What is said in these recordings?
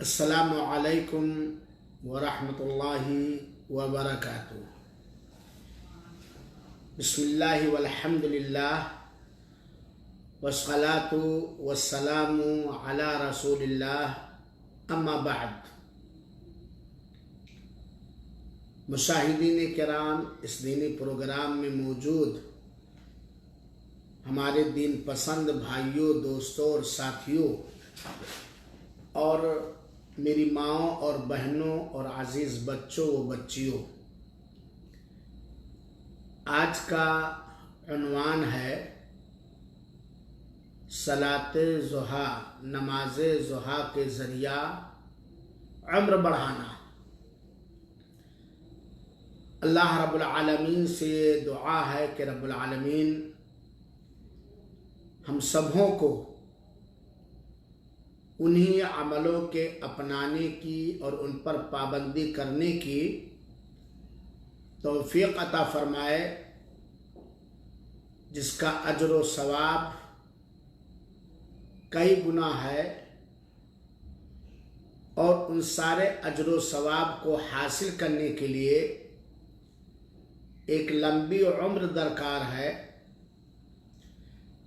अस्सलामु अलैकुम वरहमतुल्लाहि वबरकातुहू। बिस्मिल्लाहि वल्हम्दुलिल्लाह वस्सलातु वस्सलामु अला रसूलिल्लाह अम्मा बाद। मुशाहिदीन किराम, इस दीनी प्रोग्राम में मौजूद हमारे दीन पसंद भाइयों, दोस्तों और साथियों और मेरी माँओं और बहनों और अजीज़ बच्चों व बच्चियों, आज का उन्वान है सलाते ज़ुहा, नमाज ज़ुहा के ज़रिया उम्र बढ़ाना। अल्लाह रब्बुल आलमीन से दुआ है कि रब्बुल आलमीन हम सबों को उन्हीं अमलों के अपनाने की और उन पर पाबंदी करने की तौफीक अता फरमाए, जिसका अजर व सवाब कई गुना है और उन सारे अजर व सवाब को हासिल करने के लिए एक लंबी उम्र दरकार है।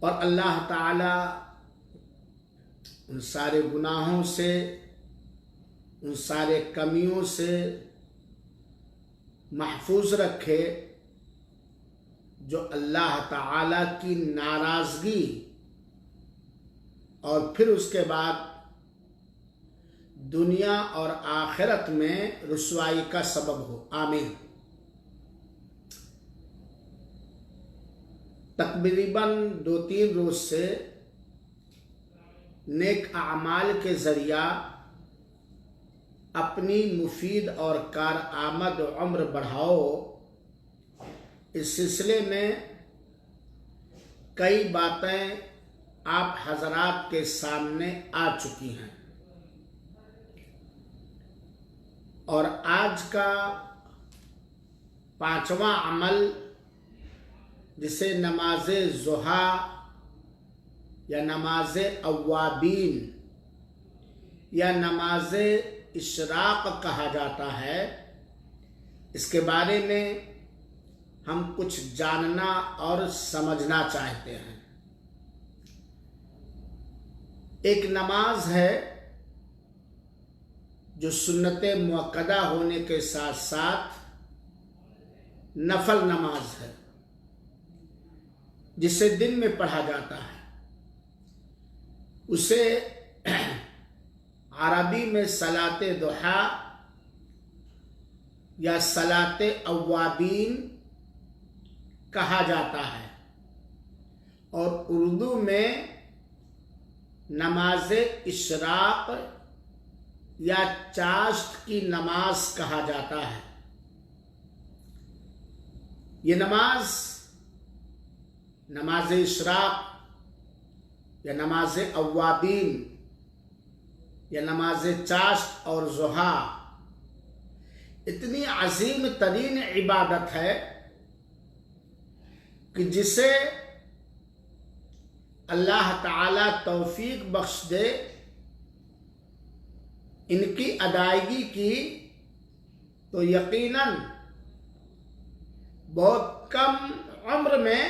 और अल्लाह ताला उन सारे गुनाहों से, उन सारे कमियों से महफूज रखे जो अल्लाह ताला की नाराज़गी और फिर उसके बाद दुनिया और आखिरत में रुसवाई का सबब हो। आमीन। तकरीबन 2-3 रोज से नेक आमाल के ज़रिया अपनी मुफीद और कारआमद उम्र बढ़ाओ, इस सिलसिले में कई बातें आप हजरात के सामने आ चुकी हैं और आज का 5वां अमल, जिसे नमाज ज़ुहा या नमाज अव्वाबीन या नमाज इशराक कहा जाता है, इसके बारे में हम कुछ जानना और समझना चाहते हैं। एक नमाज है जो सुन्नत मुअक्कदा होने के साथ साथ नफल नमाज है, जिसे दिन में पढ़ा जाता है। उसे अरबी में सलाते दुहा या सलाते अव्वाबीन कहा जाता है और उर्दू में नमाज इशराक या चाश्त की नमाज कहा जाता है। ये नमाज इशराक या नमाज अव्वाबीन या नमाज चाश्त और ज़ुहा इतनी अजीम तरीन इबादत है कि जिसे अल्लाह ताला तौफीक बख्श दे, इनकी अदायगी की तो यकीनन बहुत कम उम्र में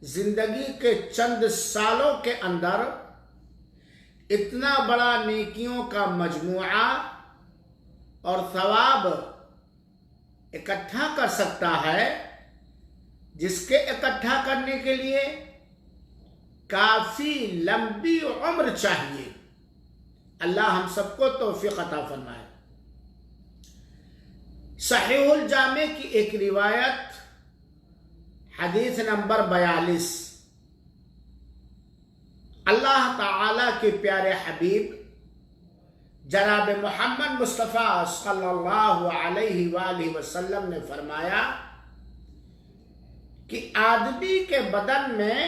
जिंदगी के चंद सालों के अंदर इतना बड़ा नेकियों का मजमुआ और सवाब इकट्ठा कर सकता है, जिसके इकट्ठा करने के लिए काफी लंबी उम्र चाहिए। अल्लाह हम सबको तौफीक अता फरमाए। सहीहुल जामे की एक रिवायत, हदीस नंबर 42, अल्लाह ताला के प्यारे हबीब जनाब मोहम्मद मुस्तफ़ा सल्लल्लाहु अलैहि वसल्लम ने फरमाया कि आदमी के बदन में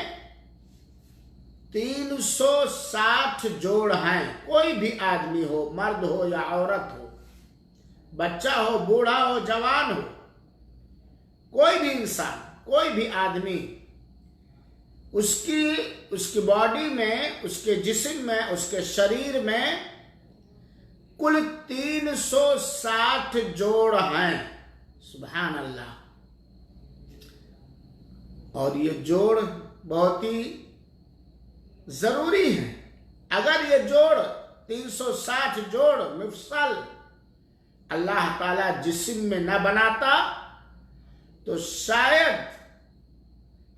360 जोड़ हैं। कोई भी आदमी हो, मर्द हो या औरत हो, बच्चा हो, बूढ़ा हो, जवान हो, कोई भी इंसान, कोई भी आदमी, उसकी बॉडी में, उसके जिस्म में, उसके शरीर में कुल 360 जोड़ हैं। सुभान अल्लाह। और ये जोड़ बहुत ही जरूरी है। अगर ये जोड़ 360 जोड़ मिफसल अल्लाह ताला जिस्म में न बनाता तो शायद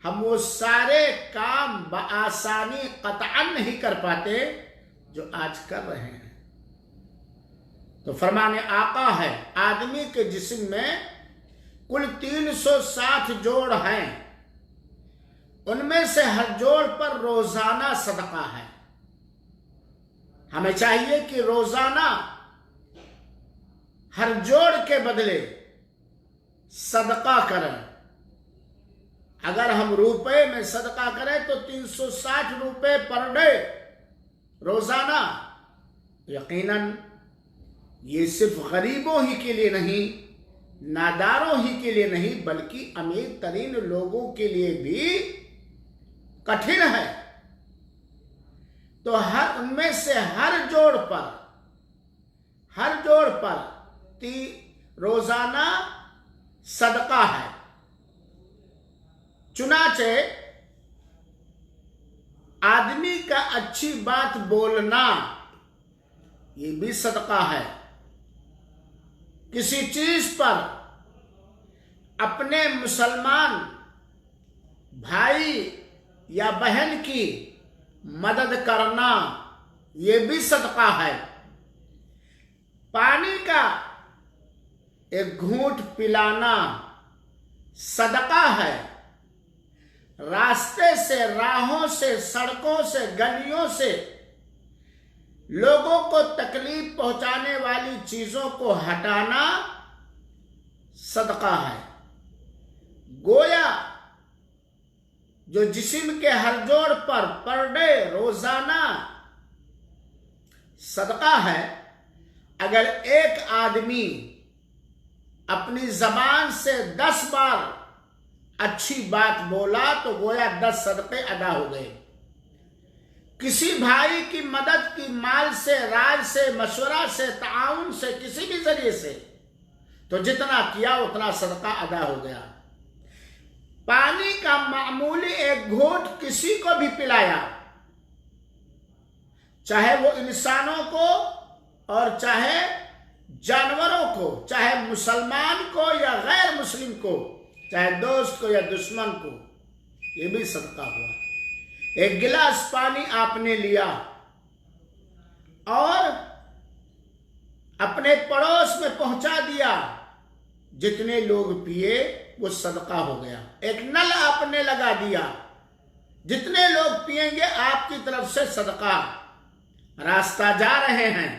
हम वो सारे काम बआसानी कतअन नहीं कर पाते जो आज कर रहे हैं। तो फरमाने आका है, आदमी के जिस्म में कुल 360 जोड़ हैं। उनमें से हर जोड़ पर रोजाना सदका है। हमें चाहिए कि रोजाना हर जोड़ के बदले सदका करें। अगर हम रुपए में सदका करें तो 360 रुपए पर डे रोजाना। यकीनन ये सिर्फ गरीबों ही के लिए नहीं, नादारों ही के लिए नहीं, बल्कि अमीर तरीन लोगों के लिए भी कठिन है। तो उनमें से हर जोड़ पर रोजाना सदका है। चुनाचे आदमी का अच्छी बात बोलना ये भी सदका है। किसी चीज पर अपने मुसलमान भाई या बहन की मदद करना ये भी सदका है। पानी का एक घूंट पिलाना सदका है। रास्ते से, राहों से, सड़कों से, गलियों से लोगों को तकलीफ पहुंचाने वाली चीजों को हटाना सदका है। गोया जो जिस्म के हर जोड़ पर डे रोजाना सदका है। अगर एक आदमी अपनी जबान से 10 बार अच्छी बात बोला तो गोया 10 सदके अदा हो गए। किसी भाई की मदद की, माल से, राय से, मशवरा से, ताउन से, किसी भी जरिए से, तो जितना किया उतना सदका अदा हो गया। पानी का मामूली एक घूंट किसी को भी पिलाया, चाहे वो इंसानों को और चाहे जानवरों को, चाहे मुसलमान को या गैर मुस्लिम को, चाहे दोस्त को या दुश्मन को, ये भी सदका हुआ। एक गिलास पानी आपने लिया और अपने पड़ोस में पहुंचा दिया, जितने लोग पिए वो सदका हो गया। एक नल आपने लगा दिया, जितने लोग पिएंगे आपकी तरफ से सदका। रास्ता जा रहे हैं,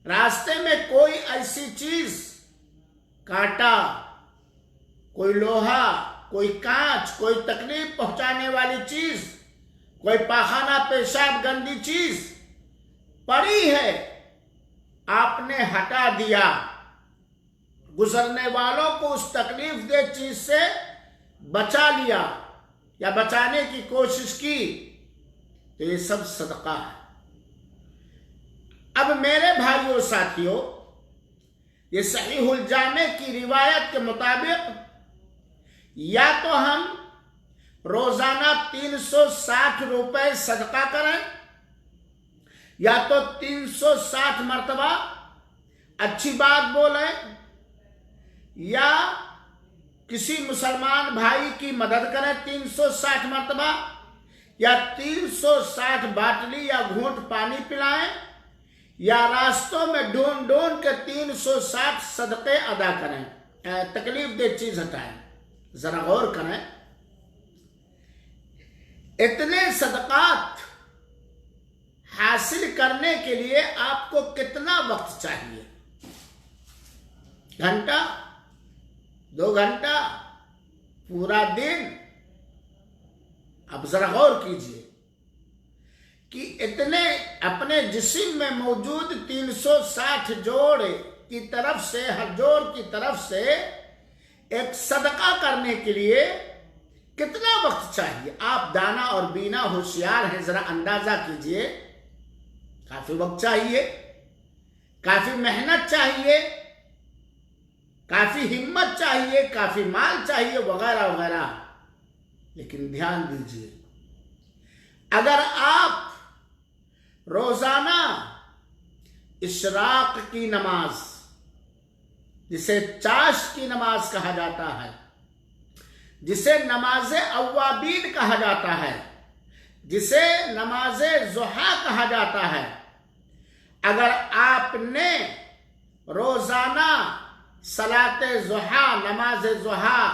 रास्ते में कोई ऐसी चीज, कांटा, कोई लोहा, कोई कांच, कोई तकलीफ पहुंचाने वाली चीज, कोई पाखाना पेशाब गंदी चीज पड़ी है, आपने हटा दिया। गुजरने वालों को उस तकलीफ दे चीज से बचा लिया या बचाने की कोशिश की, तो ये सब सदका है। अब मेरे भाइयों साथियों, ये सहीहुल जामे की रिवायत के मुताबिक या तो हम रोजाना 360 रुपए सदका करें, या तो 360 मर्तबा अच्छी बात बोलें, या किसी मुसलमान भाई की मदद करें 360 मर्तबा, या 360 बाटली या घूंट पानी पिलाएं, या रास्तों में ढूंढ ढूंढ के 360 सदके अदा करें। तकलीफ दे चीज हटाएं। जरा गौर करें, इतने सदकात हासिल करने के लिए आपको कितना वक्त चाहिए? घंटा, 2 घंटा, पूरा दिन? अब जरा गौर कीजिए कि इतने अपने जिस्म में मौजूद 360 जोड़ की तरफ से, हर जोड़ की तरफ से एक सदका करने के लिए कितना वक्त चाहिए? आप दाना और बीना होशियार हैं, जरा अंदाजा कीजिए। काफी वक्त चाहिए। काफी मेहनत चाहिए, काफी हिम्मत चाहिए, काफी माल चाहिए, वगैरह वगैरह। लेकिन ध्यान दीजिए, अगर आप रोजाना इशराक की नमाज, जिसे चाश की नमाज कहा जाता है, जिसे नमाज अव्वाबीन कहा जाता है, जिसे नमाज ज़ुहा कहा जाता है, अगर आपने रोजाना सलाते ज़ुहा, नमाज ज़ुहा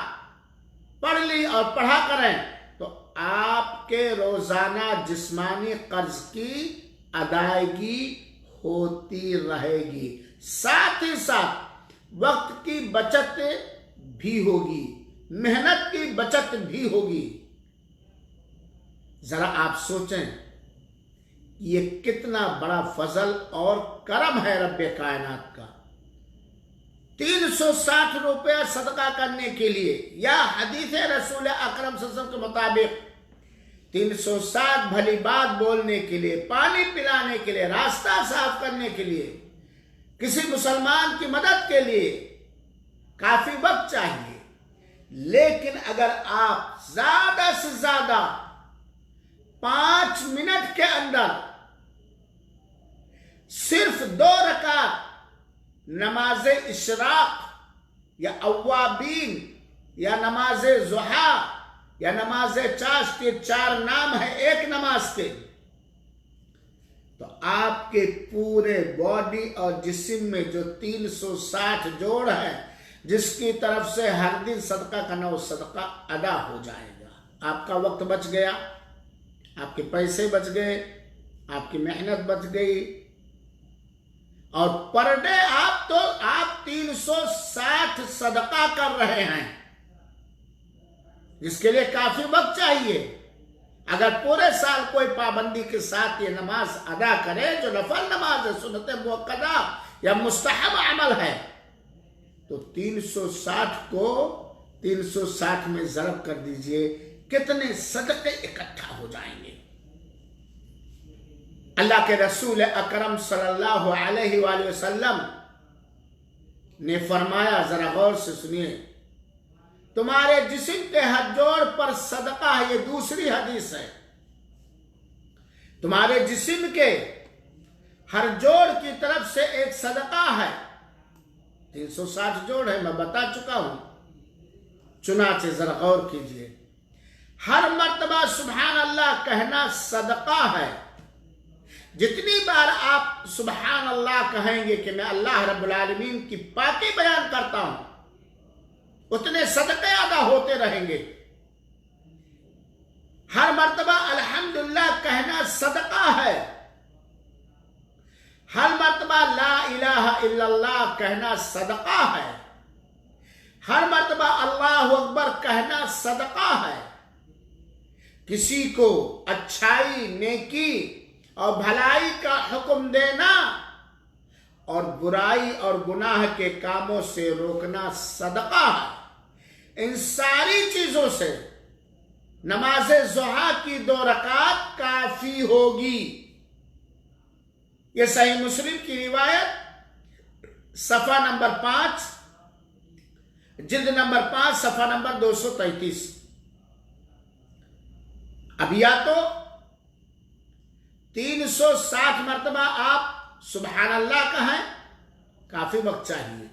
पढ़ ली और पढ़ा करें, तो आपके रोजाना जिस्मानी कर्ज की अदायगी होती रहेगी, साथ ही साथ वक्त की बचत भी होगी, मेहनत की बचत भी होगी। जरा आप सोचें, ये कितना बड़ा फजल और करम है रब्बे कायनात का। 360 रुपया सदका करने के लिए, या हदीस रसूल अकरम सल्लल्लाहु अलैहि वसल्लम के मुताबिक 360 भली बात बोलने के लिए, पानी पिलाने के लिए, रास्ता साफ करने के लिए, किसी मुसलमान की मदद के लिए काफी वक्त चाहिए। लेकिन अगर आप ज्यादा से ज्यादा 5 मिनट के अंदर सिर्फ 2 रकात नमाज इशराक या अव्वाबीन या नमाज ज़ुहा या नमाज चाश के 4 नाम है एक नमाज के, तो आपके पूरे बॉडी और जिस्म में जो 360 जोड़ है, जिसकी तरफ से हर दिन सदका करना, वो सदका अदा हो जाएगा। आपका वक्त बच गया, आपके पैसे बच गए, आपकी मेहनत बच गई, और पर डे आप 360 सदका कर रहे हैं, जिसके लिए काफी वक्त चाहिए। अगर पूरे साल कोई पाबंदी के साथ ये नमाज अदा करे, जो नफल नमाज है, सुन्नत मुअक्कदा या मुस्तहब अमल है, तो 360 को 360 में ज़रब कर दीजिए, कितने सदके इकट्ठा हो जाएंगे। अल्लाह के रसूल अकरम सल्लल्लाहु अलैहि वसल्लम ने फरमाया, जरा गौर से सुनिए, तुम्हारे जिस्म के हथजोड़ पर सदका है, ये दूसरी हदीस है, तुम्हारे जिस्म के हर जोड़ की तरफ से एक सदका है। 360 जोड़ है, मैं बता चुका हूं, चुनाचे जरा गौर कीजिए, हर मर्तबा सुभान अल्लाह कहना सदका है। जितनी बार आप सुभान अल्लाह कहेंगे कि मैं अल्लाह रब्बुल आलमीन की पाकी बयान करता हूं, उतने सदके अदा होते रहेंगे। हर मर्तबा अल्हम्दुलिल्लाह कहना सदका है, हर मर्तबा ला इलाहा इल्लल्लाह कहना सदका है, हर मर्तबा अल्लाहु अकबर कहना सदका है। किसी को अच्छाई, नेकी और भलाई का हुक्म देना और बुराई और गुनाह के कामों से रोकना सदका है। इन सारी चीजों से नमाज ज़ुहा की 2 रकात काफी होगी। यह सही मुस्लिम की रिवायत, सफा नंबर 5, जिल्द नंबर 5, सफा नंबर 233। अब या तो 360 मरतबा आप सुभान अल्लाह कहें, काफी वक्त चाहिए,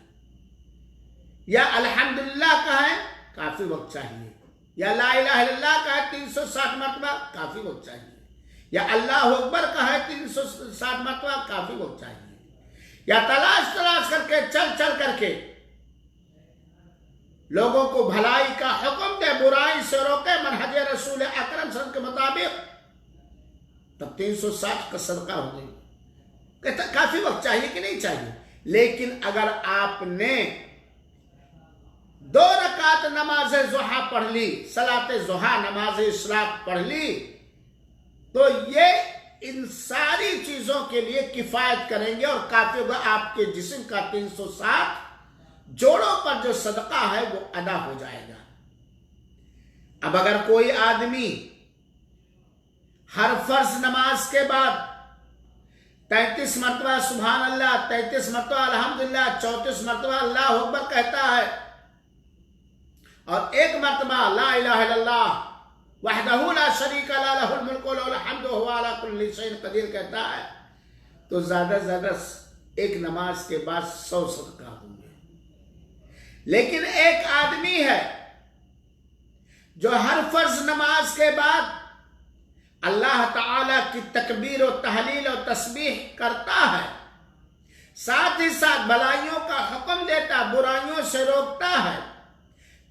या अल्हम्दुलिल्लाह कहें, काफी वक्त चाहिए, या ला इलाहा इल्लल्लाह कहें 360 मरतबा, काफी वक्त चाहिए, या अल्लाहु अकबर कहें 360 मरतबा, काफी वक्त चाहिए, या तलाश करके चल करके लोगों को भलाई का हुक्म दे, बुराई से रोके, मनहज रसूल अकरम सल्लल्लाहु अलैहि वसल्लम के मुताबिक, तब 360 का सदका हो गई। काफी वक्त चाहिए कि नहीं चाहिए? लेकिन अगर आपने 2 रकात नमाज ज़ुहा पढ़ ली, सलाते ज़ुहा, नमाज इशराक पढ़ ली, तो ये इन सारी चीजों के लिए किफायत करेंगे और काफी होगा। आपके जिस्म का 360 जोड़ों पर जो सदका है वो अदा हो जाएगा। अब अगर कोई आदमी हर फर्ज नमाज के बाद 33 मरतबा सुभान अल्लाह, 33 मरतबा अल्हम्दुलिल्लाह, 34 मरतबा अल्लाह अकबर कहता है और 1 मरतबा ला इलाहा इल्लल्लाह वहदहू ला शरीका ला लहुल मुल्कु व लहुल हम्दु व हुवा अला कुल्लि शैइन कदीर कहता है, तो ज्यादा से ज्यादा एक नमाज के बाद 100 सदका होंगे। लेकिन एक आदमी है जो हर फर्ज नमाज के बाद अल्लाह ताला की तकबीर और तहलील और तस्बीह करता है, साथ ही साथ भलाइयों का हुक्म देता, बुराइयों से रोकता है,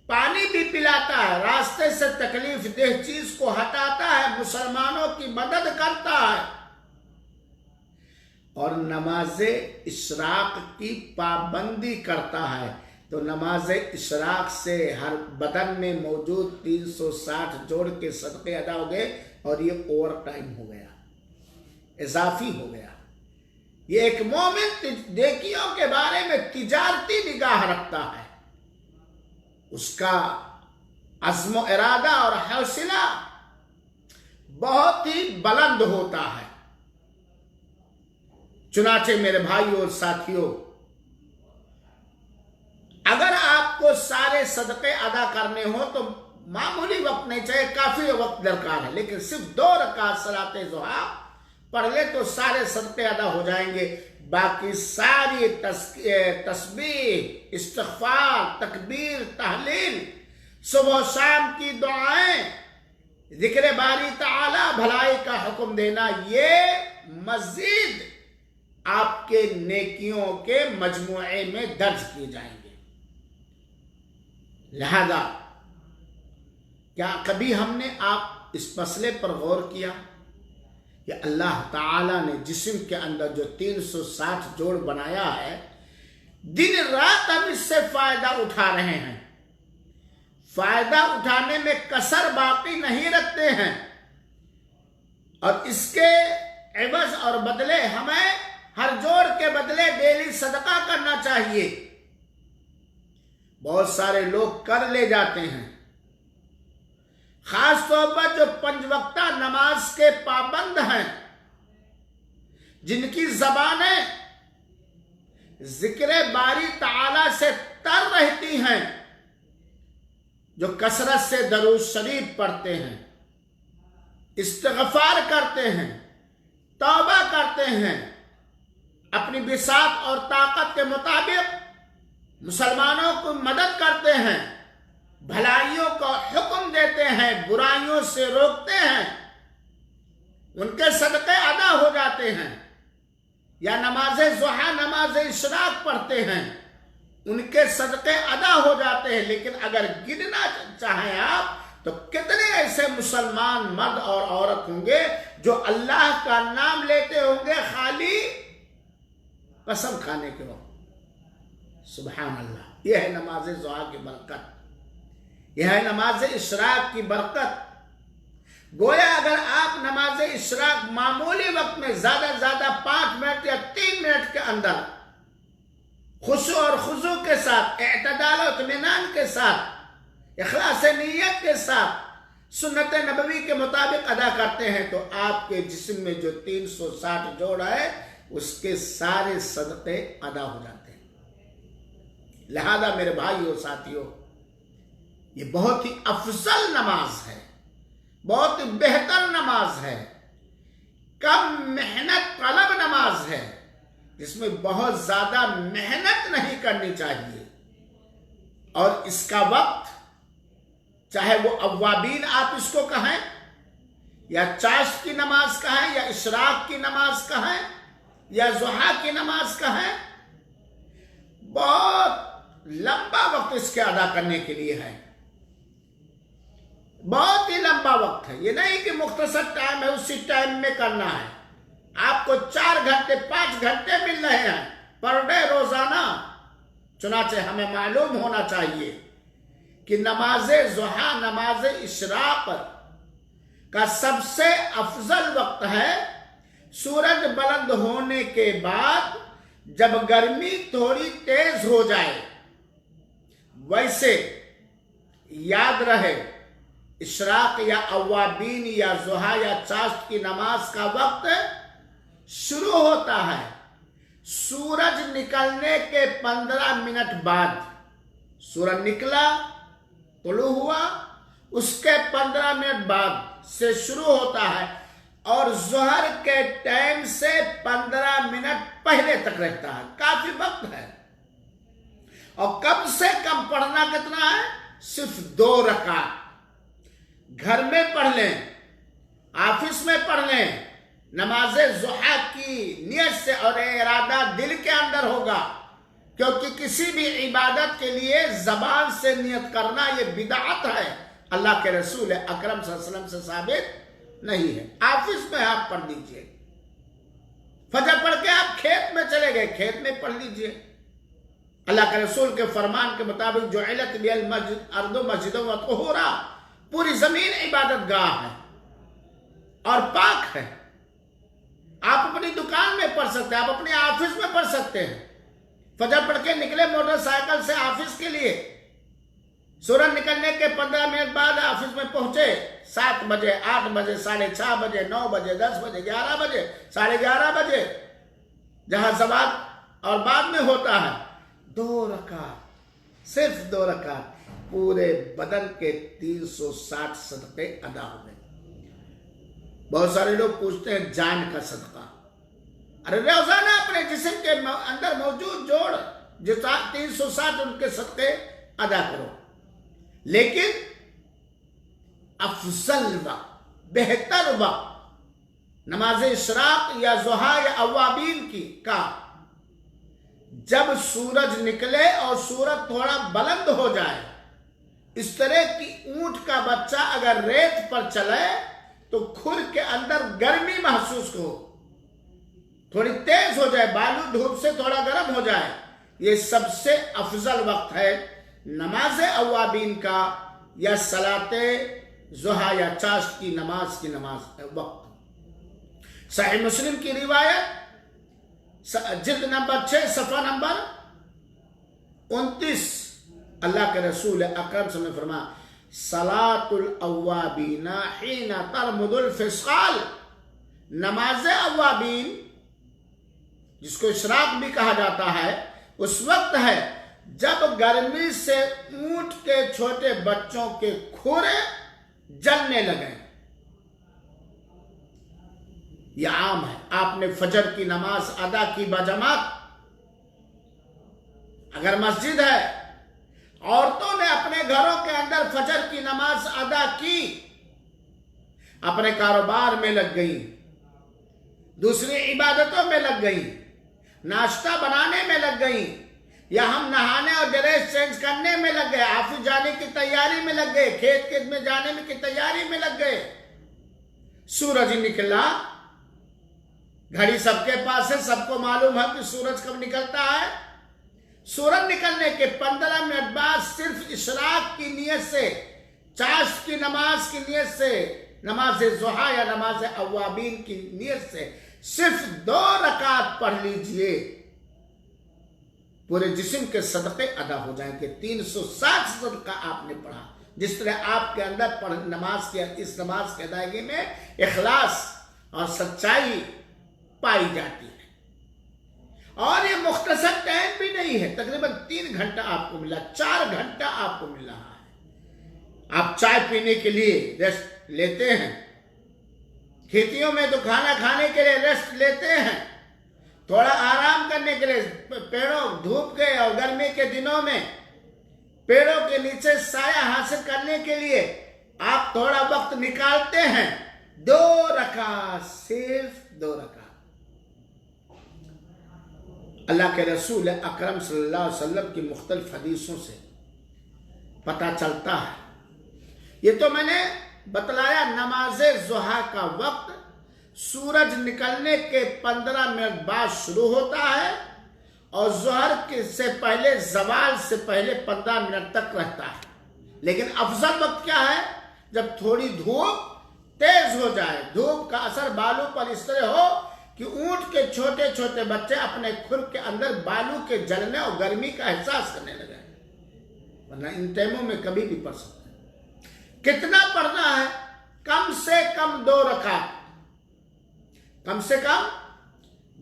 पानी भी पिलाता है, रास्ते से तकलीफ देह चीज को हटाता है, मुसलमानों की मदद करता है और नमाज इशराक की पाबंदी करता है, तो नमाज इशराक से हर बदन में मौजूद 360 जोड़ के सदके अदा हो गए और ये ओवर टाइम हो गया, इजाफी हो गया। ये एक मोमिन नेकियों के बारे में तिजारती निगाह रखता है, उसका अज़्म इरादा और हौसला बहुत ही बुलंद होता है। चुनाचे मेरे भाइयों और साथियों, अगर आपको सारे सदके अदा करने हो तो मामूली वक्त नहीं चाहिए, काफी वक्त दरकार है, लेकिन सिर्फ 2 रकात सलाते ज़ुहा पढ़ ले तो सारे सदके अदा हो जाएंगे। बाकी सारी तस्बीह, इस्तिग़फ़ार, तकबीर, तहलील, सुबह शाम की दुआएं, ज़िक्र बारी ताला, भलाई का हुक्म देना, ये मज़ीद आपके नेकियों के मजमुए में दर्ज किए जाएंगे। लिहाजा क्या कभी हमने आप इस मसले पर गौर किया कि अल्लाह ताला ने जिस्म के अंदर जो 360 जोड़ बनाया है, दिन रात हम इससे फायदा उठा रहे हैं, फायदा उठाने में कसर बाकी नहीं रखते हैं और इसके एवज और बदले हमें हर जोड़ के बदले डेली सदका करना चाहिए। बहुत सारे लोग कर ले जाते हैं, खास तौर पर जो 5 वक्ता नमाज के पाबंद हैं, जिनकी ज़बानें जिक्र बारी ताला से तर रहती हैं, जो कसरत से दरूद शरीफ पढ़ते हैं, इस्तिग़फ़ार करते हैं, तौबा करते हैं, अपनी बिसात और ताकत के मुताबिक मुसलमानों को मदद करते हैं, भलाइयों का हुक्म देते हैं, बुराइयों से रोकते हैं, उनके सदक़े अदा हो जाते हैं, या नमाज ज़ुहा, नमाज इशराक पढ़ते हैं, उनके सदक़े अदा हो जाते हैं। लेकिन अगर गिनना चाहें आप तो कितने ऐसे मुसलमान मर्द और औरत होंगे जो अल्लाह का नाम लेते होंगे खाली कसम खाने के वक्त। सुभान अल्लाह, यह है नमाज ज़ुहा की बरकत, यह है नमाज इशराक की बरकत। गोया अगर आप नमाज इशराक मामूली वक्त में ज्यादा से ज्यादा 5 मिनट या 3 मिनट के अंदर खुशू और खुजू के साथ, एतदाल और इत्मीनान के साथ, इखलास नीयत के साथ सुन्नत नबवी के मुताबिक अदा करते हैं तो आपके जिस्म में जो 360 जोड़ है उसके सारे सदक़े अदा हो जाते हैं। लिहाजा मेरे भाइयों साथियों, ये बहुत ही अफजल नमाज है, बहुत ही बेहतर नमाज है, कम मेहनत तलब नमाज है, जिसमें बहुत ज्यादा मेहनत नहीं करनी चाहिए। और इसका वक्त, चाहे वो अव्वाबीन आप इसको कहें, या चाश की नमाज कहें, या इशराक की नमाज कहें, या ज़ुहा की नमाज कहें, बहुत लंबा वक्त इसके अदा करने के लिए है, बहुत ही लंबा वक्त है। ये नहीं कि मुख्तसर टाइम है उसी टाइम में करना है, आपको 4 घंटे 5 घंटे मिल रहे हैं पर डे रोजाना। चुनाचे हमें मालूम होना चाहिए कि नमाज ज़ुहा, नमाज इशराक का सबसे अफजल वक्त है सूरज बुलंद होने के बाद, जब गर्मी थोड़ी तेज हो जाए। वैसे याद रहे, इशराक या अव्वाबीन या ज़ुहा या चाश्त की नमाज का वक्त शुरू होता है सूरज निकलने के 15 मिनट बाद। सूरज निकला, तुलू हुआ, उसके 15 मिनट बाद से शुरू होता है और जोहर के टाइम से 15 मिनट पहले तक रहता है। काफी वक्त है। और कम से कम पढ़ना कितना है? सिर्फ 2 रकात। घर में पढ़ लें, ऑफिस में पढ़ लें, नमाज ज़ुहा की नियत से, और इरादा दिल के अंदर होगा, क्योंकि किसी भी इबादत के लिए जबान से नियत करना यह बिदअत है, अल्लाह के रसूल अकरम सल्लल्लाहु अलैहि वसल्लम से साबित नहीं है। ऑफिस में आप पढ़ लीजिए, फजर पढ़ के आप खेत में चले गए, खेत में पढ़ लीजिए। अल्लाह के रसूल के फरमान के मुताबिक जुइलत लियल अर्दु मस्जिदों व तुहूरा, पूरी जमीन इबादत गाह है और पाक है। आप अपनी दुकान में पढ़ सकते हैं, आप अपने ऑफिस में पढ़ सकते हैं। फजर पढ़ के निकले मोटरसाइकिल से ऑफिस के लिए, सूरज निकलने के 15 मिनट बाद ऑफिस में पहुंचे, 7 बजे, 8 बजे, 6:30 बजे, 9 बजे, 10 बजे, 11 बजे, 11:30 बजे, जहां जवाब और बाद में होता है। 2 रकात, सिर्फ 2 रकात, पूरे बदन के 360 सदके अदा हो गए। बहुत सारे लोग पूछते हैं जान का सदका। अरे रोजाना अपने जिस्म के अंदर मौजूद जोड़ जो 360 उनके सदके अदा करो। लेकिन अफजल वक्त, बेहतर वक्त नमाज इशराक या ज़ुहा या अवाबीन की का, जब सूरज निकले और सूरज थोड़ा बुलंद हो जाए। इस तरह की ऊंट का बच्चा अगर रेत पर चले तो खुर के अंदर गर्मी महसूस हो, थोड़ी तेज हो जाए, बालू धूप से थोड़ा गर्म हो जाए, ये सबसे अफजल वक्त है नमाज अवाबीन का या सलाते ज़ुहा या चाश्त की नमाज वक्त। सहीह मुस्लिम की रिवायत जिल्द नंबर 6 सफ़ा नंबर 29, अल्लाह के रसूल अकरम सल्लल्लाहु अलैहि वसल्लम ने फरमाया, सलातुल अव्वाबीना हीना तरमुदुल फिस्काल, नमाज अव्वाबीन जिसको इशराक भी कहा जाता है, उस वक्त है जब गर्मी से ऊंट के छोटे बच्चों के खुरे जलने लगे। यह आम है। आपने फजर की नमाज अदा की बजमात, अगर मस्जिद है, औरतों ने अपने घरों के अंदर फजर की नमाज अदा की, अपने कारोबार में लग गई, दूसरी इबादतों में लग गई, नाश्ता बनाने में लग गई, या हम नहाने और ड्रेस चेंज करने में लग गए, ऑफिस जाने की तैयारी में लग गए, खेत में जाने की तैयारी में लग गए। सूरज निकला, घड़ी सबके पास है, सबको मालूम है कि सूरज कब निकलता है। सूरज निकलने के 15 मिनट बाद सिर्फ इशराक की नियत से, चाश्त की नमाज की नियत से, नमाज ज़ुहा या नमाज अवाबीन की नियत से सिर्फ 2 रकात पढ़ लीजिए, पूरे जिस्म के सदके अदा हो जाएंगे। 360 सदका आपने पढ़ा। जिस तरह आपके अंदर नमाज के, इस नमाज की अदायगी में इखलास और सच्चाई पाई जाती है। और ये मुख्तसर टाइम भी नहीं है, तकरीबन 3 घंटा आपको मिला, 4 घंटा आपको मिल रहा है। आप चाय पीने के लिए रेस्ट लेते हैं, खेतियों में तो खाना खाने के लिए रेस्ट लेते हैं, थोड़ा आराम करने के लिए पेड़ों, धूप के और गर्मी के दिनों में पेड़ों के नीचे साया हासिल करने के लिए आप थोड़ा वक्त निकालते हैं। 2 रकात, सिर्फ 2 रकात। अल्लाह के रसूल अकरम सल्लल्लाहु अलैहि वसल्लम की मुख्तलिफ हदीसों से पता चलता है। ये तो मैंने बतलाया नमाज ज़ुहा का वक्त सूरज निकलने के 15 मिनट बाद शुरू होता है और ज़ोहर के से पहले, ज़वाल से पहले 15 मिनट तक रहता है। लेकिन अफजल वक्त क्या है? जब थोड़ी धूप तेज हो जाए, धूप का असर बालू पर इस तरह हो कि ऊंट के छोटे छोटे बच्चे अपने खुर के अंदर बालू के जलने और गर्मी का एहसास करने लगे। वरना इन टाइमों में कभी भी पढ़ सकते हैं। कितना पढ़ना है? कम से कम 2 रकात, कम से कम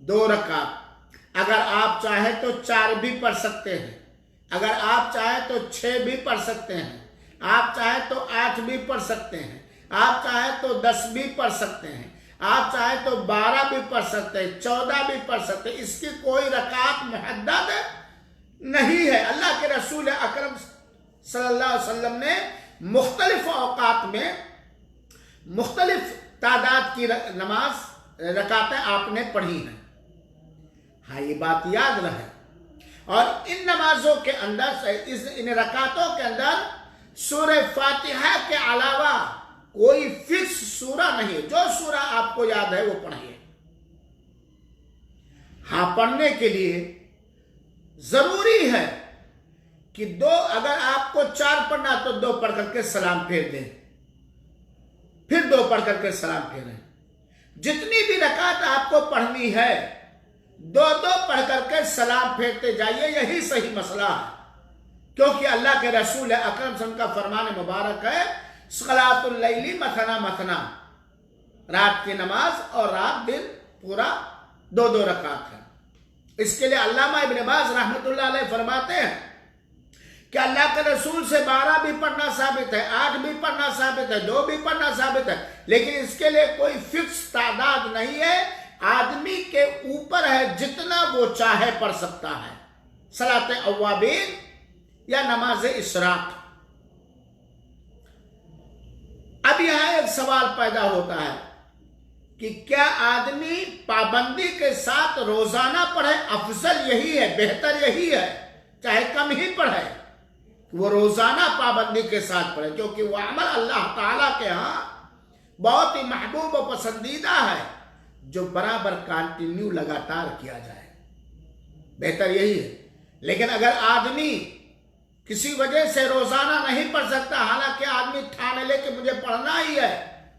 2 रकात। अगर आप चाहे तो 4 भी पढ़ सकते हैं, अगर आप चाहे तो 6 भी पढ़ सकते हैं, आप चाहे तो 8 भी पढ़ सकते हैं, आप चाहे तो 10 भी पढ़ सकते हैं, आप चाहे तो 12 भी पढ़ सकते हैं, 14 भी पढ़ सकते हैं। इसकी कोई रकात मुहद्दद नहीं है। अल्लाह के रसूल अकरम सल्लल्लाहु अलैहि वसल्लम ने मुख्तलिफ औकात में मुख्तलिफ तादाद की नमाज रकातें आपने पढ़ी हैं। हाँ, ये बात याद रहे। और इन नमाजों के अंदर, इन रकातों के अंदर सूरह फातिहा के अलावा कोई फिक्स सूरा नहीं। जो सूरा आपको याद है वो पढ़िए। हाँ, पढ़ने के लिए जरूरी है कि 2, अगर आपको 4 पढ़ना तो 2 पढ़ करके सलाम फेर दें, फिर 2 पढ़ करके सलाम फेरें। जितनी भी रकात आपको पढ़नी है 2-2 पढ़ करके सलाम फेरते जाइए, यही सही मसला है। क्योंकि अल्लाह के रसूल अकरम सल्लल्लाहु अलैहि वसल्लम का फरमान मुबारक है, सलातुल लैली मथना मथना, रात की नमाज और रात दिन पूरा 2-2 रकात है। इसके लिए अल्लामा इब्न बाज रहमतुल्लाह अलैह फरमाते हैं कि अल्लाह के रसूल से 12 भी पढ़ना साबित है, 8 भी पढ़ना साबित है, 2 भी पढ़ना साबित है, लेकिन इसके लिए कोई फिक्स तादाद नहीं है। आदमी के ऊपर है, जितना वो चाहे पढ़ सकता है। सलात अव्वाबीन या नमाज इशराक। अब यहां एक सवाल पैदा होता है कि क्या आदमी पाबंदी के साथ रोजाना पढ़े? अफजल यही है, बेहतर यही है, चाहे कम ही पढ़े, वो रोजाना पाबंदी के साथ पढ़े, क्योंकि वह अमल अल्लाह ताला के यहां बहुत ही महबूब और पसंदीदा है, जो बराबर कंटिन्यू लगातार किया जाए। बेहतर यही है। लेकिन अगर आदमी किसी वजह से रोजाना नहीं पढ़ सकता, हालांकि आदमी ठान ले कि मुझे पढ़ना ही है,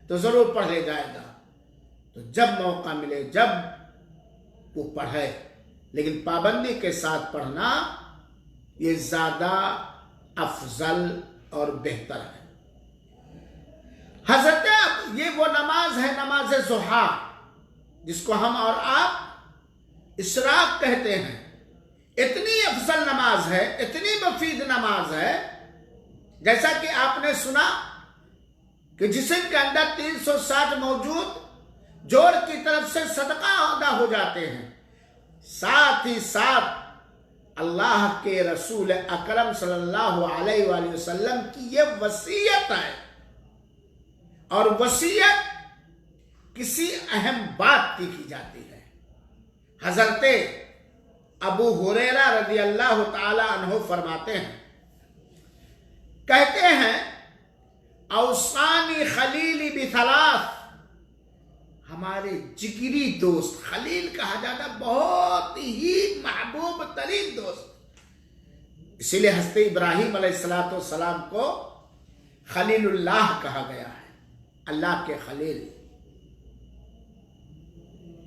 तो जरूर पढ़ ले जाएगा। तो जब मौका मिले जब वो पढ़े, लेकिन पाबंदी के साथ पढ़ना ये ज्यादा अफजल और बेहतर है। हजरत ये वो नमाज है, नमाज ज़ुहा, जिसको हम और आप इशराक कहते हैं। इतनी अफजल नमाज है, इतनी मुफीद नमाज है, जैसा कि आपने सुना कि जिस्म के अंदर 360 मौजूद जोड़ की तरफ से सदका अदा हो जाते हैं। साथ ही साथ अल्लाह के रसूल अकरम सल्लल्लाहु अलैहि वसल्लम की ये वसीयत है, और वसीयत किसी अहम बात की जाती है। हजरते अबू हुरैरा रज़ी अल्लाह ताला अन्हु फरमाते हैं, कहते हैं, औसानी खलीली बिथलाथ, हमारे जिगरी दोस्त, खलील कहा जाता बहुत ही महबूब तरीन दोस्त, इसीलिए हज़रत इब्राहीम अलैहिस्सलाम को खलीलुल्लाह कहा गया है, अल्लाह के खलील।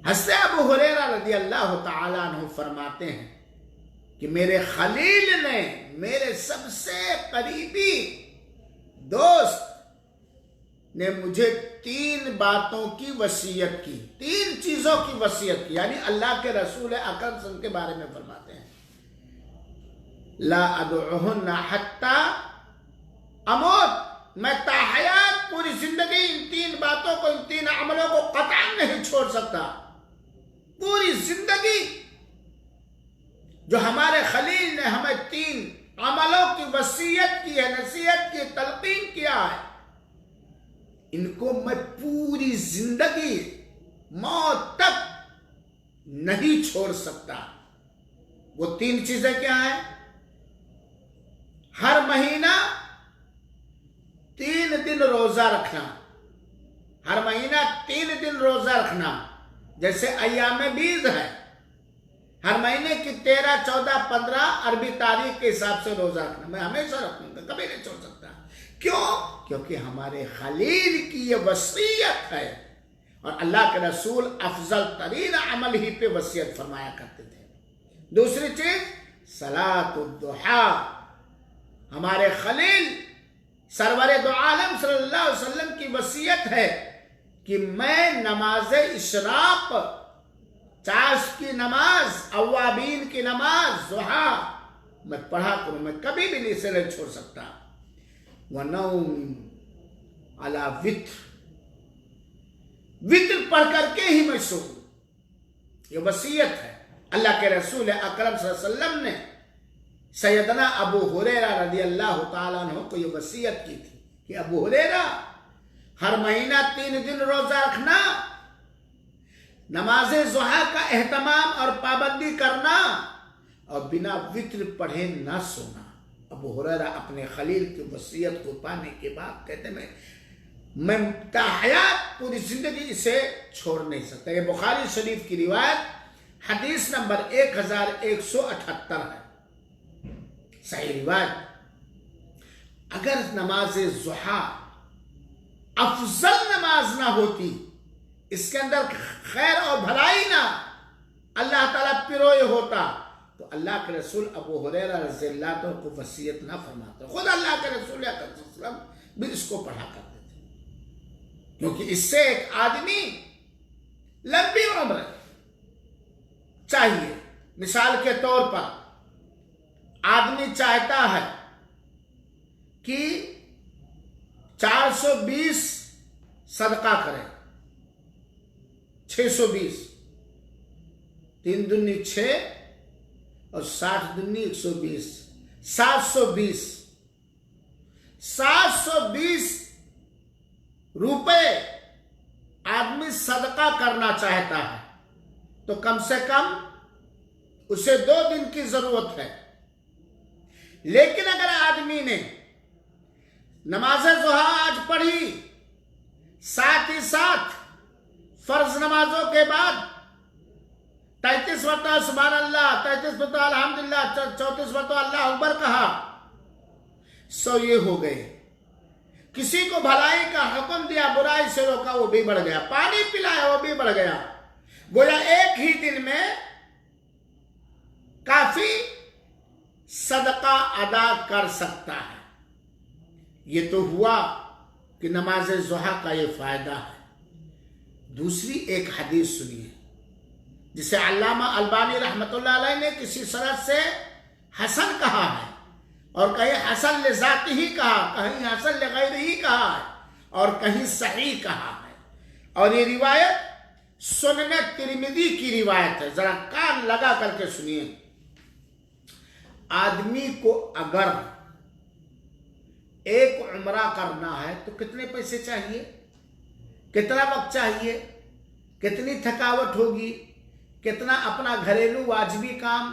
हज़रत अबू हुरैरा रज़ी अल्लाह ताला अन्हु फरमाते हैं कि मेरे खलील ने, मेरे सबसे करीबी दोस्त ने मुझे 3 बातों की वसीयत की, 3 चीजों की वसीयत की, यानी अल्लाह के रसूल अकरम सल्लल्लाहु अलैहि वसल्लम के बारे में फरमाते हैं, ला अदउहुन्ना हत्ता अमूत, मैं ताहयात पूरी जिंदगी इन 3 बातों को, इन 3 अमलों को कतई नहीं छोड़ सकता। पूरी जिंदगी जो हमारे खलील ने हमें 3 अमलों की वसीयत की है, नसीहत की, तलकीन किया है, इनको मैं पूरी जिंदगी मौत तक नहीं छोड़ सकता। वो 3 चीजें क्या है? हर महीना 3 दिन रोजा रखना, हर महीना 3 दिन रोजा रखना, जैसे अय्याम बीज है, हर महीने की 13, 14, 15 अरबी तारीख के हिसाब से रोजा रखना। मैं हमेशा रखूंगा, कभी नहीं छोड़ सकता। क्यों? क्योंकि हमारे खलील की ये वसीयत है, और अल्लाह के रसूल अफजल तरीन अमल ही पे वसीयत फरमाया करते थे। दूसरी चीज सलातुद्दुहा, हमारे खलील सरवरे दो आलम सल्लल्लाहु अलैहि वसल्लम की वसीयत है कि मैं नमाज इशराक चाश की नमाज, अव्वाबीन की नमाज, ज़ुहा मैं पढ़ा करूं, मैं कभी भी नहीं इसे नहीं छोड़ सकता। वनौम अला वित्र, वित्र पढ़ करके ही मैं सोऊं, ये वसीयत है। अल्लाह के रसूल अकरम सल्लल्लाहु अलैहि वसल्लम ने सैयदना अबू हुरैरा रदियल्लाहु ताला अन्हु को ये वसीयत की थी कि अबू हुरैरा हर महीना 3 दिन रोजा रखना, नमाज ज़ुहा का एहतमाम और पाबंदी करना और बिना वित्र पढ़े ना सोना। अबू हुरैरा अपने खलील की वसीयत को पाने के बाद कहते मैं ताहयात पूरी जिंदगी इसे छोड़ नहीं सकता। ये बुखारी शरीफ की रिवायत हदीस नंबर 1178 है, सही रिवायत। अगर नमाज ज़ुहा अफजल नमाज ना होती, इसके अंदर खैर और भलाई ना अल्लाह ताला पिरोए होता, तो अल्लाह के रसूल अबू हुरैरा रज़ियल्लाहु अन्हु को वसीयत ना फरमाते। खुद अल्लाह के रसूल सल्लल्लाहु भी इसको पढ़ा करते थे, क्योंकि इससे एक आदमी लंबी उम्र चाहिए। मिसाल के तौर पर आदमी चाहता है कि 420 सदका करे, 620, 3 दूनी 6 और 60 दूनी 120, 720, 720 रुपए आदमी सदका करना चाहता है, तो कम से कम उसे 2 दिन की जरूरत है। लेकिन अगर आदमी ने नमाज ज़ुहा आज पढ़ी, साथ ही साथ फर्ज नमाजों के बाद 33 मरतबा सुभान अल्लाह, 33 मरतबा अल्हम्दुलिल्लाह, 34 मरतबा अल्लाह अकबर कहा, सो ये हो गए। किसी को भलाई का हुक्म दिया, बुराई से रोका, वो भी बढ़ गया। पानी पिलाया, वो भी बढ़ गया। गोया एक ही दिन में काफी सदका अदा कर सकता है। ये तो हुआ कि नमाज ज़ुहा का ये फायदा है। दूसरी एक हदीस सुनिए, जिसे अल्लामा अलबानी रहमतुल्लाह अलैह ने किसी सनद से हसन कहा है, और कहीं हसन ले ज़ाती ही कहा, कहीं हसन ले गैरी ही कहा है, और कहीं सही कहा है। और ये रिवायत सुनन तिरमिज़ी की रिवायत है। जरा कान लगा करके सुनिए। आदमी को अगर एक उम्रा करना है तो कितने पैसे चाहिए, कितना वक्त चाहिए, कितनी थकावट होगी, कितना अपना घरेलू वाजिबी काम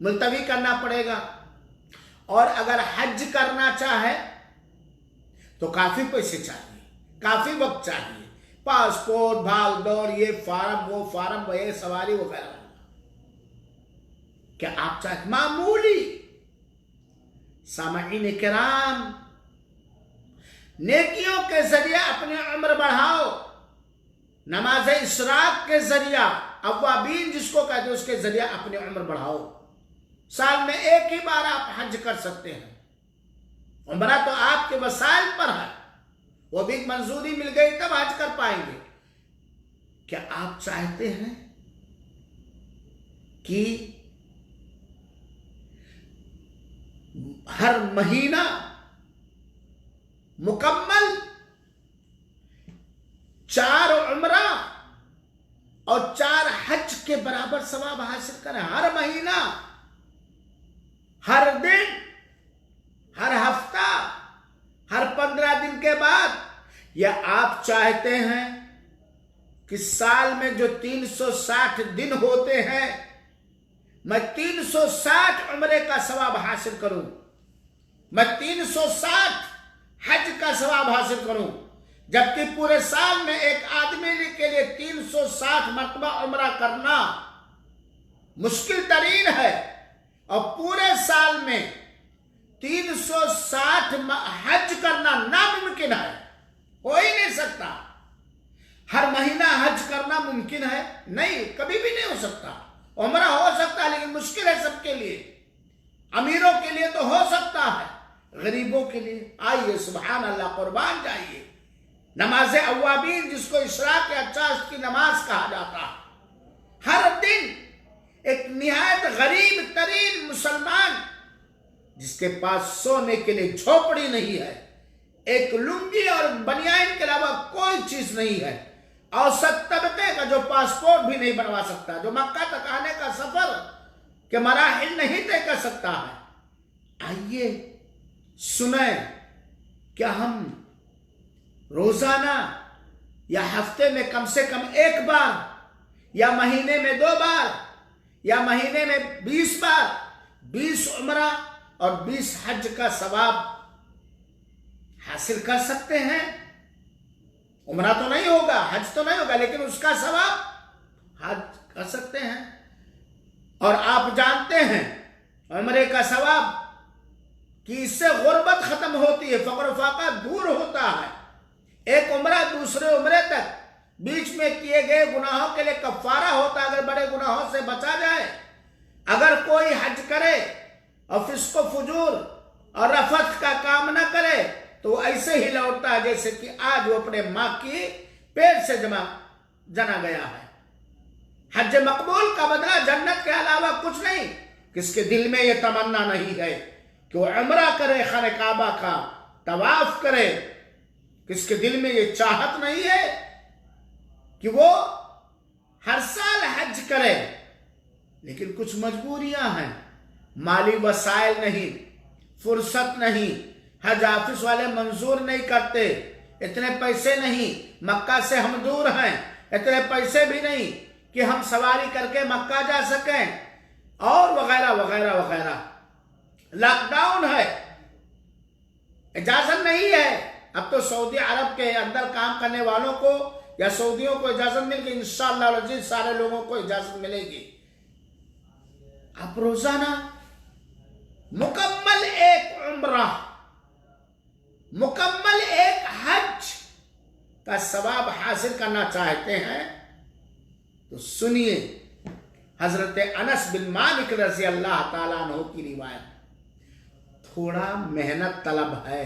मुलतवी करना पड़ेगा। और अगर हज करना चाहे तो काफी पैसे चाहिए, काफी वक्त चाहिए, पासपोर्ट, भाग दौड़, ये फार्म, ये सवारी वगैरह। क्या आप चाहते मामूली सामईन किराम नेकियों के जरिए अपनी उम्र बढ़ाओ, नमाज इशराक के जरिया, अव्वाबीन जिसको कहते हैं, उसके जरिए अपनी उम्र बढ़ाओ। साल में एक ही बार आप हज कर सकते हैं। उम्रा तो आपके वसाइल पर है, वो भी मंजूरी मिल गई तब हज कर पाएंगे। क्या आप चाहते हैं कि हर महीना मुकम्मल 4 उम्रा और 4 हज के बराबर सवाब हासिल करें? हर महीना, हर दिन, हर हफ्ता, हर 15 दिन के बाद? या आप चाहते हैं कि साल में जो 360 दिन होते हैं, मैं 360 उम्रे का सवाब हासिल करूं, मैं 360 हज का सवाब हासिल करूं? जबकि पूरे साल में एक आदमी के लिए 360 मरतबा उम्रा करना मुश्किल तरीन है, और पूरे साल में 360 हज करना नामुमकिन है, हो ही नहीं सकता। हर महीना हज करना मुमकिन है? नहीं, कभी भी नहीं हो सकता। उम्रा हो सकता है लेकिन मुश्किल है सबके लिए। अमीरों के लिए तो हो सकता है, गरीबों के लिए? आइए, सुभान अल्लाह, कुर्बान जाइए। नमाज अव्वाबीन जिसको इशराक या चाश की नमाज कहा जाता है, हर दिन एक निहायत गरीब तरीन मुसलमान जिसके पास सोने के लिए झोपड़ी नहीं है, एक लुंगी और बनियान के अलावा कोई चीज नहीं है, औसत तबके का जो पासपोर्ट भी नहीं बनवा सकता, जो मक्का तक आने का सफर के मराहिल नहीं तय कर सकता है। आइए सुने, क्या हम रोजाना या हफ्ते में कम से कम एक बार या महीने में 2 बार या महीने में 20 बार 20 उम्रा और 20 हज का सवाब हासिल कर सकते हैं? उम्रा तो नहीं होगा, हज तो नहीं होगा, लेकिन उसका सवाब हज कर सकते हैं। और आप जानते हैं उम्रे का सवाब कि इससे गुर्बत खत्म होती है, फक्र फाका दूर होता है। एक उम्रा दूसरे उम्रे तक बीच में किए गए गुनाहों के लिए कफारा होता है, अगर बड़े गुनाहों से बचा जाए। अगर कोई हज करे और फिस्को फुजूर और रफत का काम न करे तो ऐसे ही लौटता है जैसे कि आज वो अपने मां की पेट से जना गया है। हज मकबूल का बदला जन्नत के अलावा कुछ नहीं। किसके दिल में यह तमन्ना नहीं है कि वो उम्रा करे, खाने काबा का तवाफ करे? किसके दिल में यह चाहत नहीं है कि वो हर साल हज करे? लेकिन कुछ मजबूरियां हैं, माली वसाइल नहीं, फुर्सत नहीं, हज ऑफिस वाले मंजूर नहीं करते, इतने पैसे नहीं, मक्का से हम दूर हैं, इतने पैसे भी नहीं कि हम सवारी करके मक्का जा सकें, और वगैरह वगैरह वगैरह। लॉकडाउन है, इजाजत नहीं है। अब तो सऊदी अरब के अंदर काम करने वालों को या सऊदियों को इजाजत मिल गई, इंशाअल्लाह अज़ीज़ सारे लोगों को इजाजत मिलेगी। आप रोजाना मुकम्मल एक उम्रा, मुकम्मल एक हज का सवाब हासिल करना चाहते हैं तो सुनिए हजरत अनस बिन मालिक रज़ी अल्लाह ताला अन्हु की रिवायत। थोड़ा मेहनत तलब है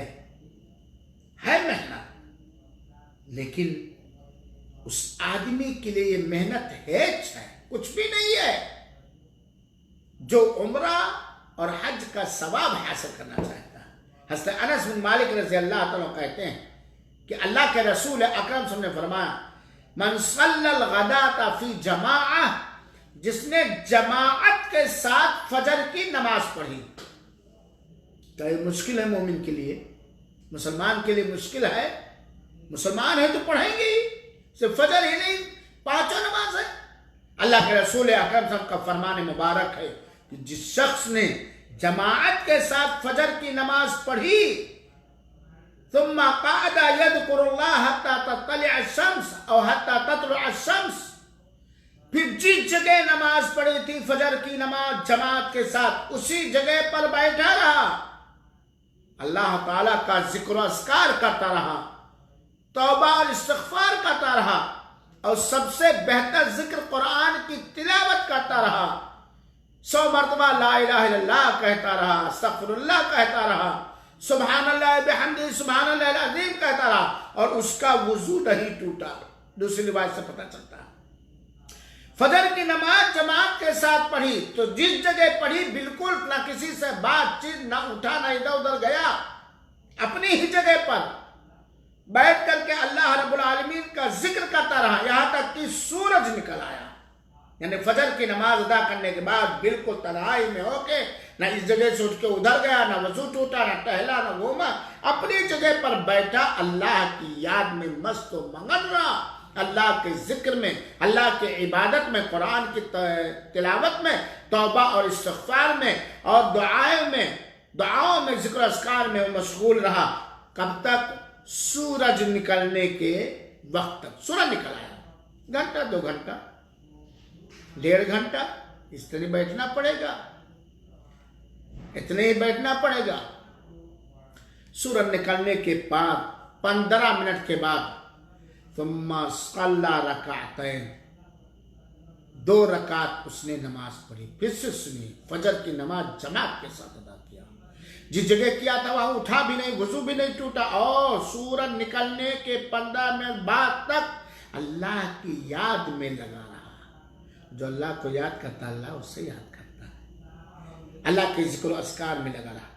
मेहनत, लेकिन उस आदमी के लिए ये मेहनत है कुछ भी नहीं है जो उम्रा और हज का सवाब हासिल करना चाहता है। हज़रत अनस बिन मालिक रज़ी अल्लाह ताला कहते हैं कि अल्लाह के रसूल अकरम सल्लल्लाहु अलैहि वसल्लम ने फरमाया, मन सल्लल गदाता फी जमाआ, जिसने जमाअत के साथ फजर की नमाज पढ़ी। तो ये मुश्किल है मोमिन के लिए, मुसलमान के लिए मुश्किल है। मुसलमान है तो पढ़ेंगे ही, सिर्फ फजर ही नहीं, 5 नमाज है। अल्लाह के रसूल अकरम सल्लल्लाहु अलैहि वसल्लम का फरमान मुबारक है कि जिस शख्स ने जमाअत के साथ फजर की नमाज पढ़ी, सुम्मा क़अदा यज़कुरुल्लाह हत्ता तत्तलिअ अश-शम्स औ हत्ता तत्लुअ अश-शम्स, फिर जिस जगह नमाज पढ़ी थी फजर की नमाज जमात के साथ, उसी जगह पर बैठा रहा, अल्लाह ताला का जिक्र अस्कार करता रहा, तौबा और इस्तिग़फ़ार करता रहा, और सबसे बेहतर जिक्र कुरान की तिलावत करता रहा, 100 मरतबा ला इलाहा इल्लल्लाह कहता रहा, अस्तग़फ़िरुल्लाह कहता रहा, सुब्हानल्लाह बिहम्दिही सुब्हानल्लाहिल अज़ीम कहता रहा, और उसका वुज़ू नहीं टूटा। दूसरी रिवायत से पता चलता है फजर की नमाज जमात के साथ पढ़ी तो जिस जगह पढ़ी बिल्कुल ना किसी से बातचीत, ना उठा ना इधर उधर गया, अपनी ही जगह पर बैठ करके अल्लाह रब्बुल आलमीन का जिक्र करता रहा यहां तक कि सूरज निकल आया। यानी फजर की नमाज अदा करने के बाद बिल्कुल तन्हाई में होके, ना इस जगह से उठ के उधर गया, ना वजू टूटा, ना टहला, ना घूमा, अपनी जगह पर बैठा अल्लाह की याद में मस्त व मगन रहा, अल्लाह के जिक्र में, अल्लाह के इबादत में, कुरान की तिलावत में, तौबा और इस्तिग़फ़ार में और दुआओं में जिक्र अस्कार में मशगूल रहा। कब तक? सूरज निकलने के वक्त तक। सूरज निकल आया, घंटा 2 घंटा 1.5 घंटा इस तरह बैठना पड़ेगा, इतने ही बैठना पड़ेगा। सूरज निकलने के बाद 15 मिनट के बाद सुम्मा सल्ला रकातैन, 2 रकात उसने नमाज पढ़ी। फिर से सुनिए, फजर की नमाज जमात के साथ अदा किया, जिस जगह किया था वहां उठा भी नहीं, वुजू भी नहीं टूटा, और सूरज निकलने के 15 मिनट बाद तक अल्लाह की याद में लगा रहा। जो अल्लाह को याद करता अल्लाह उससे याद करता है, अल्लाह के जिक्र अस्कार में लगा रहा।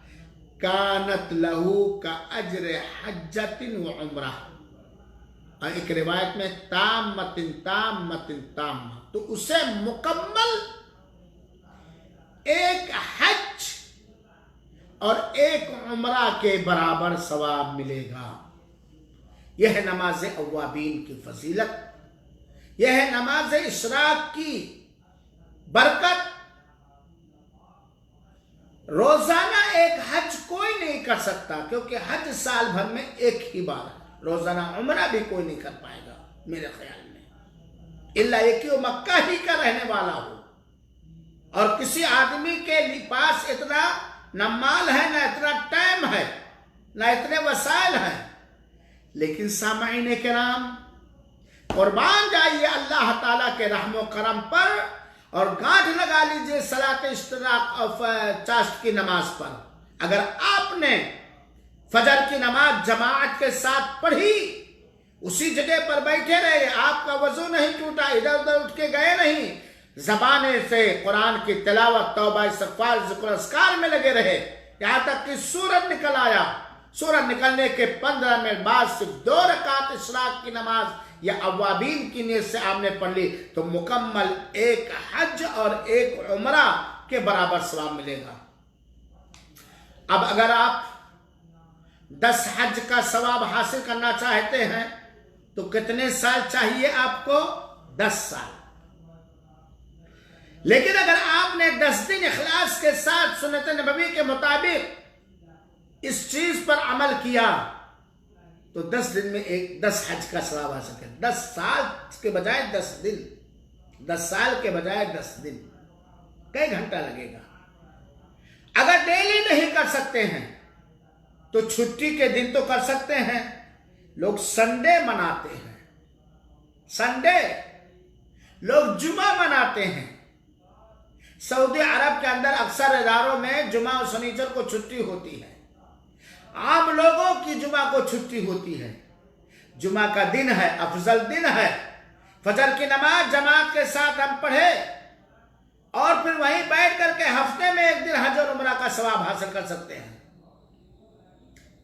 कानत लहू का अजर हज्जतिन व उम्रा, और एक रिवायत में ताम्मतिन ताम्मतिन ताम्मा, तो उसे मुकम्मल एक हज और एक उम्रा के बराबर सवाब मिलेगा। यह है नमाज अव्वाबीन की फजीलत, यह है नमाज इशराक की बरकत। रोजाना एक हज कोई नहीं कर सकता, क्योंकि हज साल भर में एक ही बार है। रोजाना उम्रा भी कोई नहीं कर पाएगा मेरे ख्याल में, इल्ला एक ही मक्का ही का रहने वाला हो, और किसी आदमी के पास इतना न माल है, न इतना टाइम है, न इतने वसाइल हैं। लेकिन सामाईन किराम, कुर्बान जाइए अल्लाह ताला के रहमो करम पर, और गांठ लगा लीजिए सलात इश्तिराक और चाश्त की नमाज पर। अगर आपने फजर की नमाज जमात के साथ पढ़ी, उसी जगह पर बैठे रहे, आपका वजू नहीं टूटा, इधर उधर उठ के गए नहीं, जबाने से कुरान की तिलावत, तौबा, इस्तिग़फ़ार, ज़िक्र अस्कार में लगे रहे, यहां तक कि सूरज निकल आया। सूरज निकलने के 15 मिनट बाद सिर्फ 2 रकात इशराक की नमाज या अव्वाबीन की नीयत से आपने पढ़ ली, तो मुकम्मल एक हज और एक उम्रा के बराबर सवाब मिलेगा। अब अगर आप 10 हज का सवाब हासिल करना चाहते हैं तो कितने साल चाहिए आपको? 10 साल। लेकिन अगर आपने 10 दिन इखलास के साथ सुन्नत नबवी के मुताबिक इस चीज पर अमल किया तो 10 दिन में 10 हज का सवाब आ सके। 10 साल के बजाय 10 दिन, 10 साल के बजाय 10 दिन, कई घंटा लगेगा। अगर डेली नहीं कर सकते हैं तो छुट्टी के दिन तो कर सकते हैं। लोग संडे मनाते हैं, संडे, लोग जुमा मनाते हैं। सऊदी अरब के अंदर अक्सर इदारों में जुमा और शनिचर को छुट्टी होती है, आम लोगों की जुमा को छुट्टी होती है। जुमा का दिन है, अफजल दिन है, फजर की नमाज जमात के साथ हम पढ़े और फिर वहीं बैठ करके हफ्ते में एक दिन हज और उम्रा का सवाब हासिल कर सकते हैं।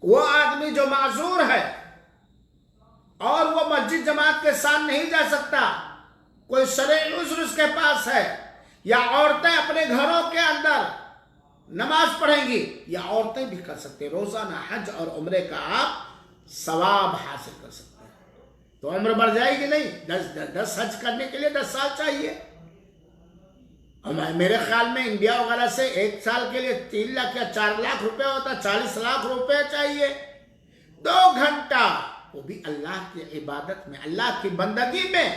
वो आदमी जो माजूर है और वो मस्जिद जमात के साथ नहीं जा सकता, कोई शरई उज़्र उसके पास है, या औरतें अपने घरों के अंदर नमाज पढ़ेंगी, या औरतें भी कर सकते हैं। रोजाना हज और उम्रे का आप सवाब हासिल कर सकते हैं। तो उम्र बढ़ जाएगी नहीं? 10 हज करने के लिए 10 साल चाहिए। और मेरे ख्याल में इंडिया वगैरह से एक साल के लिए 3 लाख या 4 लाख रुपए होता, 40 लाख रुपए चाहिए। 2 घंटा, वो भी अल्लाह की इबादत में, अल्लाह की बंदगी में,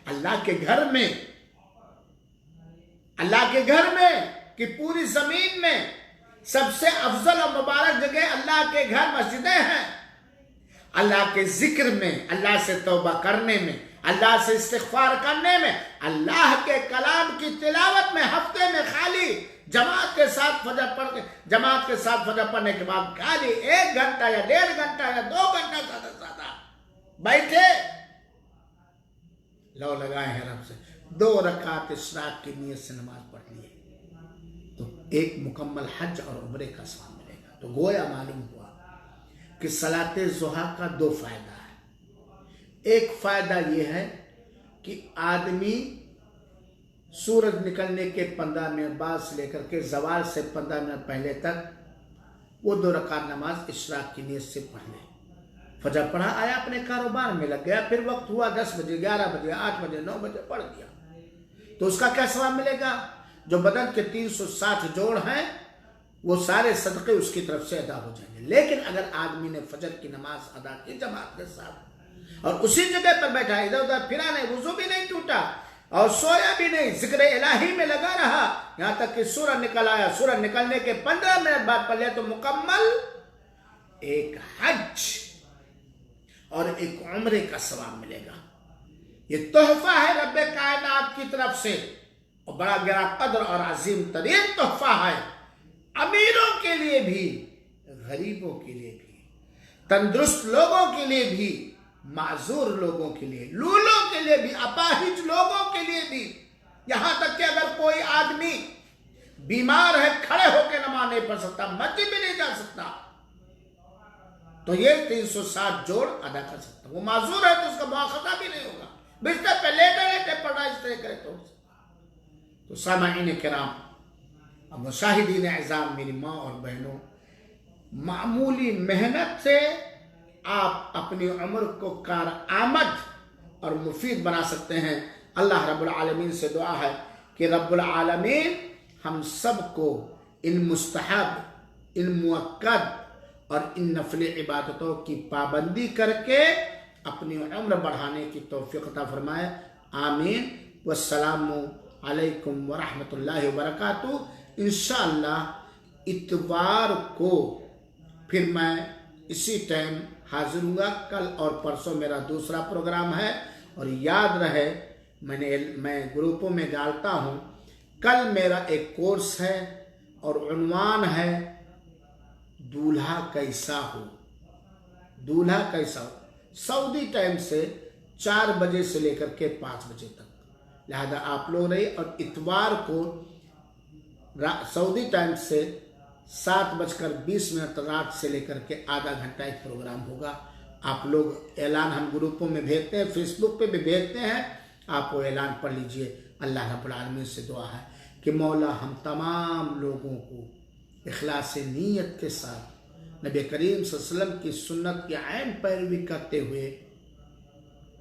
अल्लाह के घर में, अल्लाह के घर में कि पूरी जमीन में सबसे अफजल और मुबारक जगह अल्लाह के घर मस्जिदें हैं। अल्लाह के जिक्र में, अल्लाह से तौबा करने में, अल्लाह से इस्तिग़फ़ार करने में, अल्लाह के कलाम की तिलावत में, हफ्ते में खाली जमात के साथ फजर पढ़ के, जमात के साथ फजर पढ़ने के बाद खाली 1 घंटा या 1.5 घंटा या 2 घंटा ज्यादा बैठे, लो लगाए हैं रब से, 2 रकात इशराक की नीयत से नमाज पढ़ लिए तो एक मुकम्मल हज और उम्रे का सवाब मिलेगा। तो गोया मालूम हुआ कि सलाते ज़ुहा का 2 फायदा है। एक फायदा यह है कि आदमी सूरज निकलने के 15 मिनट बाद से लेकर के ज़वाल से 15 मिनट पहले तक वो 2 रकात नमाज इशराक की नीयत से पढ़ ले। फजर पढ़ा, आया, अपने कारोबार में लग गया, फिर वक्त हुआ 10 बजे, 11 बजे, 8 बजे, 9 बजे पढ़ दिया, तो उसका क्या सवाब मिलेगा? जो बदन के 360 जोड़ हैं वो सारे सदक़े उसकी तरफ से अदा हो जाएंगे। लेकिन अगर आदमी ने फजर की नमाज अदा की जमात के साथ और उसी जगह पर बैठा, इधर उधर फिरा नहीं, वुज़ू भी नहीं टूटा और सोया भी नहीं, जिक्र इलाही में लगा रहा, यहां तक कि सूरज निकल आया, सूरज निकलने के 15 मिनट बाद पढ़ लिया, तो मुकम्मल एक हज और एक उम्रे का सवाब मिलेगा। ये तोहफा है रब्बे कायनात की तरफ से, और बड़ा गहरा कद्र और अजीम तरीन तोहफा है। अमीरों के लिए भी गरीबों के लिए भी, तंदुरुस्त लोगों के लिए भी, माजूर लोगों के लिए, लूलों के लिए भी, अपाहिज लोगों के लिए भी। यहां तक कि अगर कोई आदमी बीमार है, खड़े होकर नमाज नहीं पढ़ सकता, मस्जिद भी नहीं जा सकता, तो ये 360 जोड़ अदा कर सकता। वो माजूर है तो उसका मुआखजा भी नहीं होगा, बिस्तर पे लेटे लेटे पढ़ा इस तरह करे तो सामाईन किराम, अब मुशाहिदीन एज़ाम, मेरी माँ और बहनों, मामूली मेहनत से आप अपनी उम्र को कारआमद और मुफीद बना सकते हैं। अल्लाह रब्बुल आलमीन से दुआ है कि रब्बुल आलमीन हम सबको इन मुस्तहब, इन मुअक्कद और इन नफली इबादतों की पाबंदी करके अपनी उम्र बढ़ाने की तौफीक अता फरमाए। आमीन। वस्सलामु अलैकुम व रहमतुल्लाहि व बरकातुहू। इंशाअल्लाह इतवार को फिर मैं इसी टाइम हाजिर हूँगा। कल और परसों मेरा दूसरा प्रोग्राम है, और याद रहे मैं ग्रुपों में डालता हूँ, कल मेरा एक कोर्स है और उन्वान है दूल्हा कैसा हो। दूल्हा कैसा हो, सऊदी टाइम से 4 बजे से लेकर के 5 बजे तक, लिहाजा आप लोग रहिए। और इतवार को सऊदी टाइम से 7:20 रात से लेकर के आधा घंटा एक प्रोग्राम होगा। आप लोग ऐलान हम ग्रुपों में भेजते हैं, फेसबुक पे भी भेजते हैं, आप वो ऐलान पढ़ लीजिए। अल्लाह रब्बुल आलमीन से दुआ है कि मौला हम तमाम लोगों को इखलास नीयत के साथ नबी करीम सल्लल्लाहु अलैहि वसल्लम की सुन्नत की ऐन पैरवी करते हुए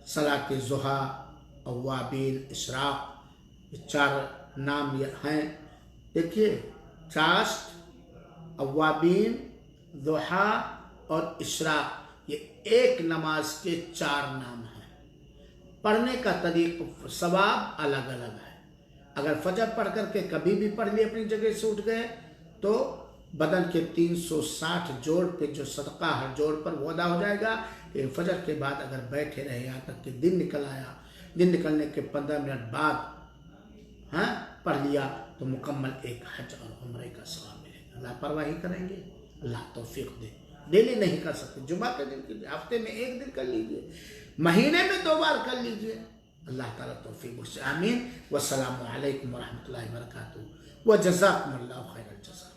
सलात ज़ुहा, अव्वाबीन, इशराक, ये 4 नाम ये हैं। देखिए, चाश्त, अव्वाबीन, ज़ुहा और इशराक, ये एक नमाज के 4 नाम हैं। पढ़ने का तरीक़ा, सवाब अलग अलग है। अगर फजर पढ़ करके कभी भी पढ़ लिए, अपनी जगह से उठ गए, तो बदन के 360 जोड़ पे जो सदका हर जोड़ पर वो अदा हो जाएगा। लेकिन फजर के बाद अगर बैठे रहे यहाँ तक कि दिन निकल आया, दिन निकलने के 15 मिनट बाद पढ़ लिया, तो मुकम्मल एक हज और उम्रे का सवाब मिलेगा। लापरवाही करेंगे, अल्लाह तौफीक दे। डेली नहीं कर सकते, जुमा के दिन कीजिए, हफ्ते में 1 दिन कर लीजिए, महीने में 2 बार कर लीजिए। अल्लाह ताला तौफीक बख्शे। आमीन। वस्सलामु अलैकुम व रहमतुल्लाहि व बरकातुहू व जज़ाकुमुल्लाहु खैरल जज़ा।